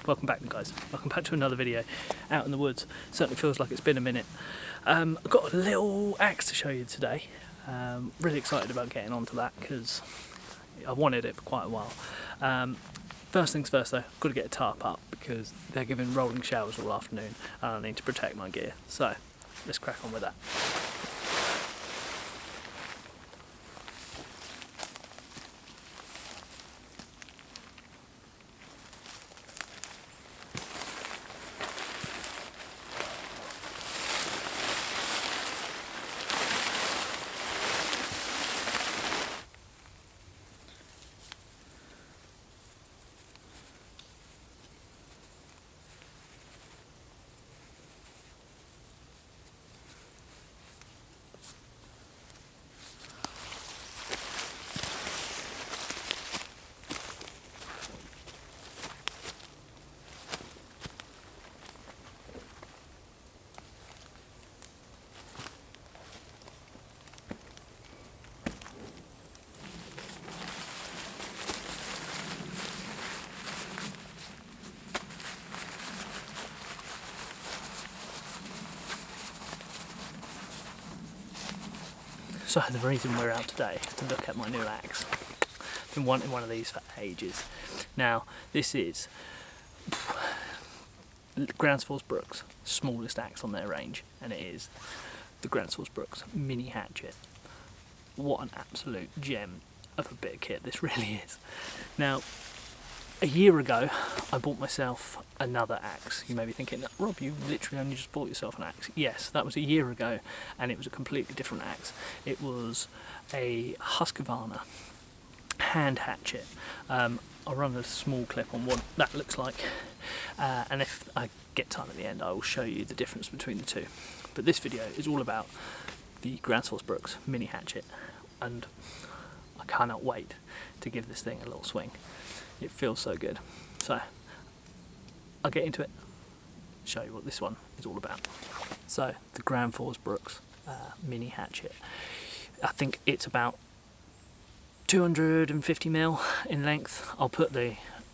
Welcome back guys, welcome back to another video out in the woods. Certainly feels like it's been a minute. I've got a little axe to show you today. Really excited about getting onto that because I wanted it for quite a while. First things first though, I've got to get a tarp up because they're giving rolling showers all afternoon and I need to protect my gear. So let's crack on with that. So the reason we're out today is to look at my new axe. I've been wanting one of these for ages. Now this is GRÄNSFORS BRUKS smallest axe on their range, and it is the GRÄNSFORS BRUKS Mini Hatchet. What an absolute gem of a bit of kit this really is. Now a year ago I bought myself another axe. You may be thinking, Rob, you literally only just bought yourself an axe. Yes, that was a year ago and it was a completely different axe. It was a Husqvarna hand hatchet. I'll run a small clip on what that looks like, and if I get time at the end I will show you the difference between the two. But this video is all about the GRÄNSFORS BRUKS Mini Hatchet, and I cannot wait to give this thing a little swing. It feels so good. So I'll get into it, show you what this one is all about. So the GRÄNSFORS BRUKS Mini Hatchet. I think it's about 250mm in length. I'll put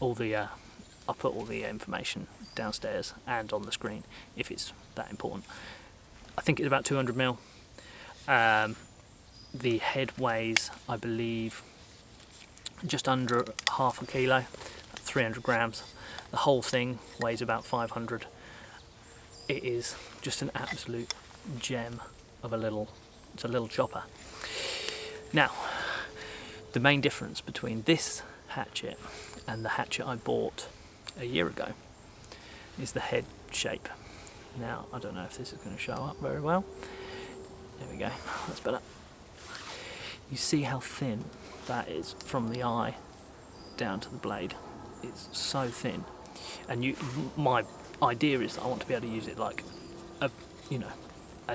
all the information downstairs and on the screen if it's that important. I think it's about 200mm. The head weighs, I believe, just under half a kilo, 300 grams. The whole thing weighs about 500. It is just an absolute gem of it's a little chopper. Now, the main difference between this hatchet and the hatchet I bought a year ago is the head shape. Now, I don't know if this is going to show up very well. There we go, that's better. You see how thin that is from the eye down to the blade. It's so thin, and my idea is that I want to be able to use it like a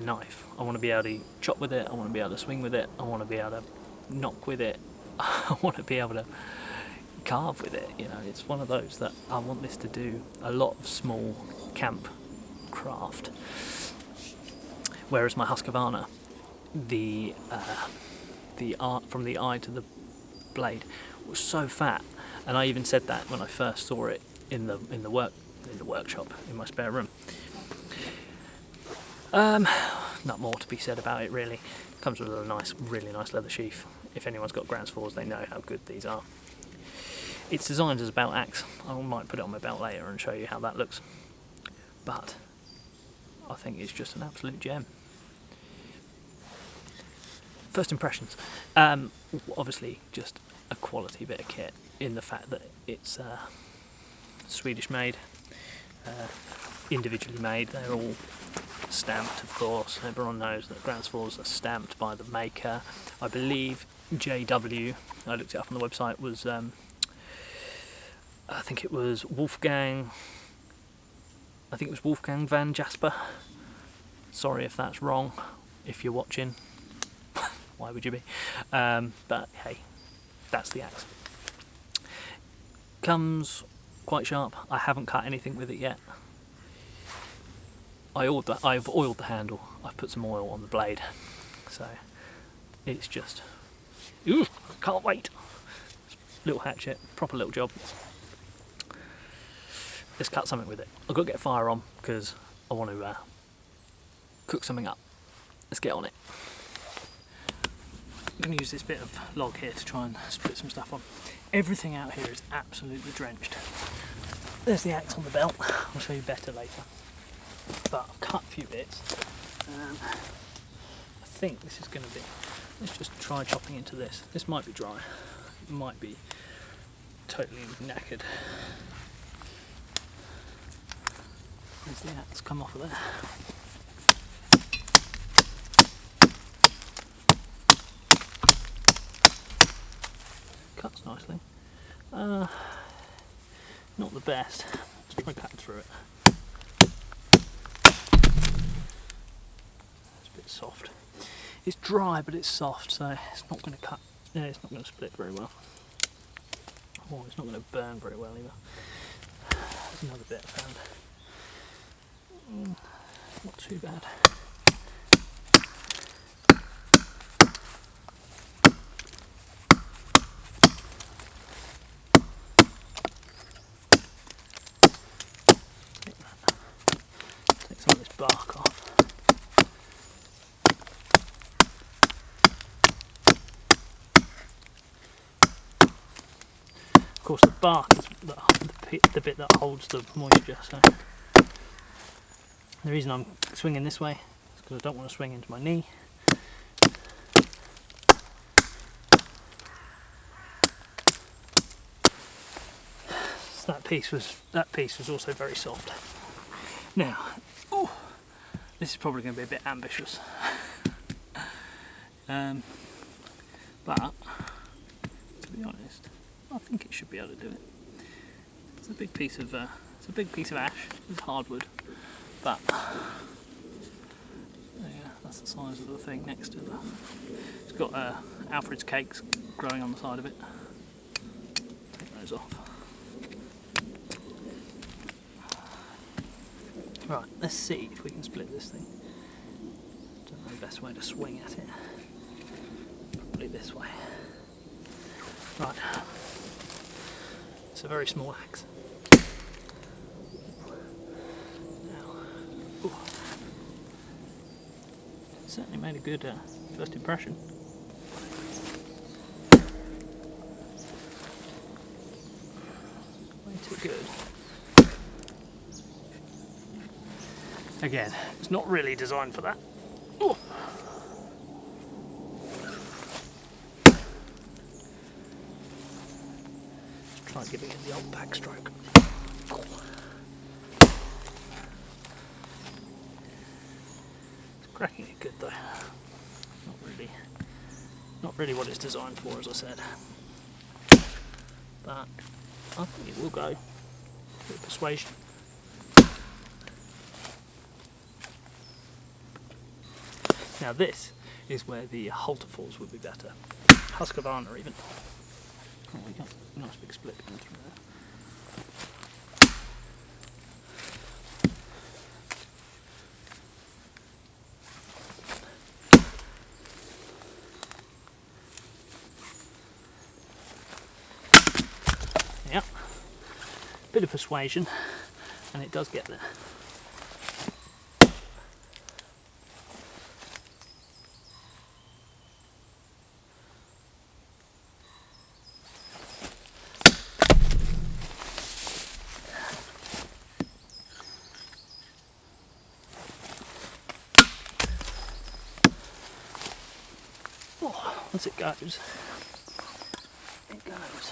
knife. I want to be able to chop with it, I want to be able to swing with it, I want to be able to knock with it, I want to be able to carve with it. It's one of those that I want this to do a lot of small camp craft, whereas my Husqvarna, the art from the eye to the blade was so fat, and I even said that when I first saw it in the workshop in my spare room. Not more to be said about it really. Comes with a really nice leather sheath. If anyone's got GRÄNSFORS, they know how good these are. It's designed as a belt axe. I might put it on my belt later and show you how that looks, but I think it's just an absolute gem. First impressions, obviously just a quality bit of kit in the fact that it's Swedish made, individually made. They're all stamped, of course. Everyone knows that GRÄNSFORS are stamped by the maker. I believe JW, I looked it up on the website, was I think it was Wolfgang van Jasper. Sorry if that's wrong, if you're watching. Why would you be? But hey, that's the axe. Comes quite sharp. I haven't cut anything with it yet. I've oiled the handle. I've put some oil on the blade. So it's just, ooh, can't wait. Little hatchet, proper little job. let's cut something with it. I've got to get a fire on because I want to cook something up. Let's get on it. I'm going to use this bit of log here to try and split some stuff on. Everything out here is absolutely drenched. There's the axe on the belt. I'll show you better later. But I've cut a few bits. I think this is going to be... Let's just try chopping into this. This might be dry. It might be totally knackered. There's the axe come off of there. Cuts nicely. Not the best. Let's try cutting through it. It's a bit soft. It's dry, but it's soft, so it's not going to cut. Yeah, it's not going to split very well. Oh, it's not going to burn very well either. There's another bit I found. Not too bad. Take some of this bark off. Of course, the bark is the bit that holds the moisture. So the reason I'm swinging this way is because I don't want to swing into my knee. So that piece was also very soft. Now, this is probably going to be a bit ambitious, but to be honest, I think it should be able to do it. It's a big piece of ash. It's hardwood, but yeah, that's the size of the thing next to the. It's got Alfred's cakes growing on the side of it. Take those off. Right, let's see if we can split this thing. Don't know the best way to swing at it. Probably this way. Right. It's a very small axe. Now, certainly made a good first impression. Way too good. Again, it's not really designed for that. Ooh. Let's try giving it the old back stroke. It's cracking it good though. Not really what it's designed for, as I said. But I think it will go. A bit of persuasion. Now this is where the halterfords would be better. Husqvarna even. Oh, we got a nice big split going through there. Yeah, bit of persuasion, and it does get there. Once it goes, it goes.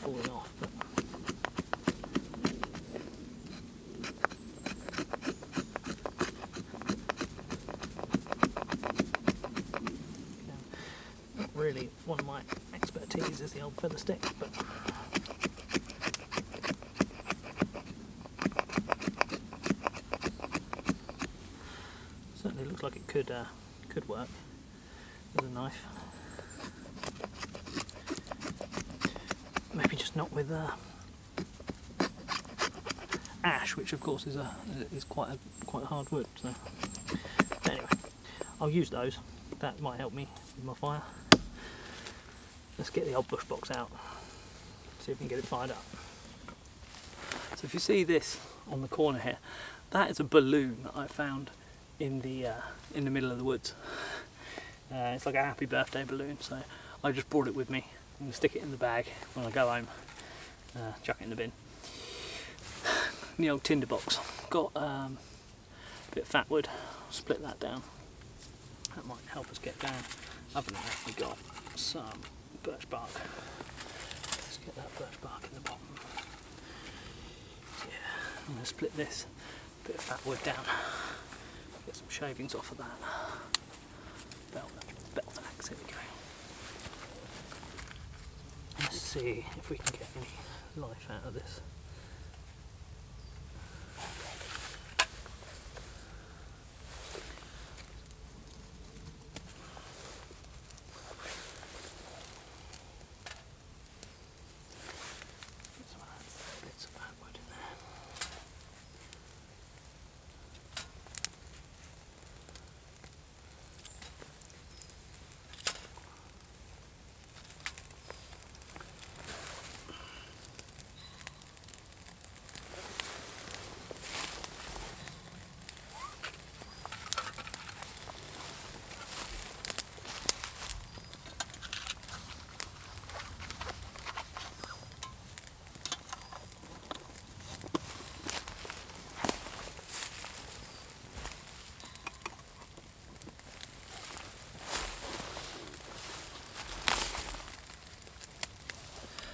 Falling off, but expertise is the old feather stick, but certainly looks like it could work with a knife. Maybe just not with ash, which of course is quite a hard wood. So anyway, I'll use those. That might help me with my fire. Let's get the old bush box out. See if we can get it fired up. So if you see this on the corner here, that is a balloon that I found in the middle of the woods. It's like a happy birthday balloon, so I just brought it with me. I'm going to stick it in the bag when I go home, chuck it in the bin. The old tinder box, got a bit of fat wood, split that down. That might help us get down. Other than that, we got some birch bark. Let's get that birch bark in the bottom. Yeah, I'm going to split this bit of fat wood down. Get some shavings off of that. Belt axe, here we go. Let's see if we can get any life out of this.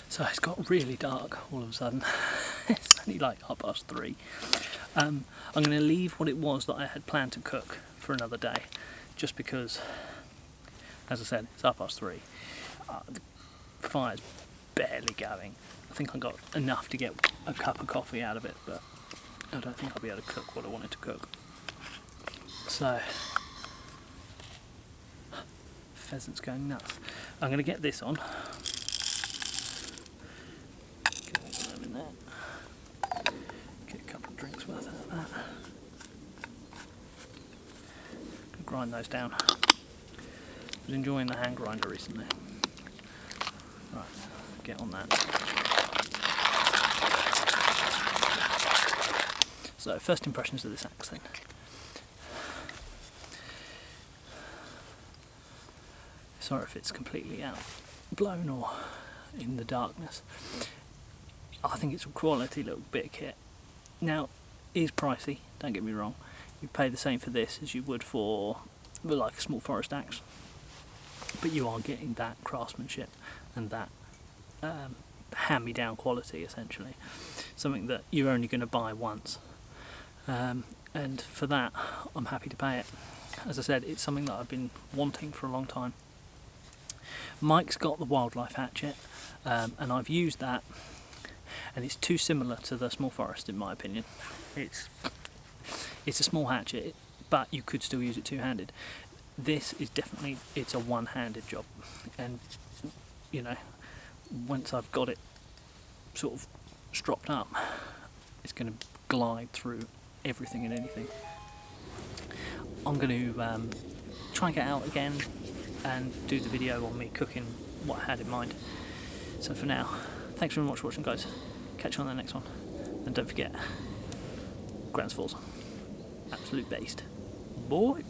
So it's got really dark all of a sudden. It's only like 3:30. I'm going to leave what it was that I had planned to cook for another day, just because, as I said, it's 3:30. The fire's barely going. I think I got enough to get a cup of coffee out of it, but I don't think I'll be able to cook what I wanted to cook. So, pheasant's going nuts. I'm going to get this on. Get a couple of drinks worth out of that. Grind those down. I was enjoying the hand grinder recently. Right, get on that. So, first impressions of this axe then. Sorry if it's completely out blown or in the darkness. I think it's a quality little bit of kit. Now, it is pricey, don't get me wrong. You pay the same for this as you would for like a small forest axe, but you are getting that craftsmanship and that hand-me-down quality, essentially. Something that you're only going to buy once, and for that I'm happy to pay it. As I said, it's something that I've been wanting for a long time. Mike's got the wildlife hatchet, and I've used that, and it's too similar to the small forest in my opinion. It's a small hatchet, but you could still use it two-handed. This is definitely, it's a one-handed job, and you know, once I've got it sort of stropped up, it's going to glide through everything and anything. I'm going to try and get out again and do the video on me cooking what I had in mind. So for now, thanks very much for watching, guys. Catch you on the next one, and don't forget, Gransfors, absolute beast, boy.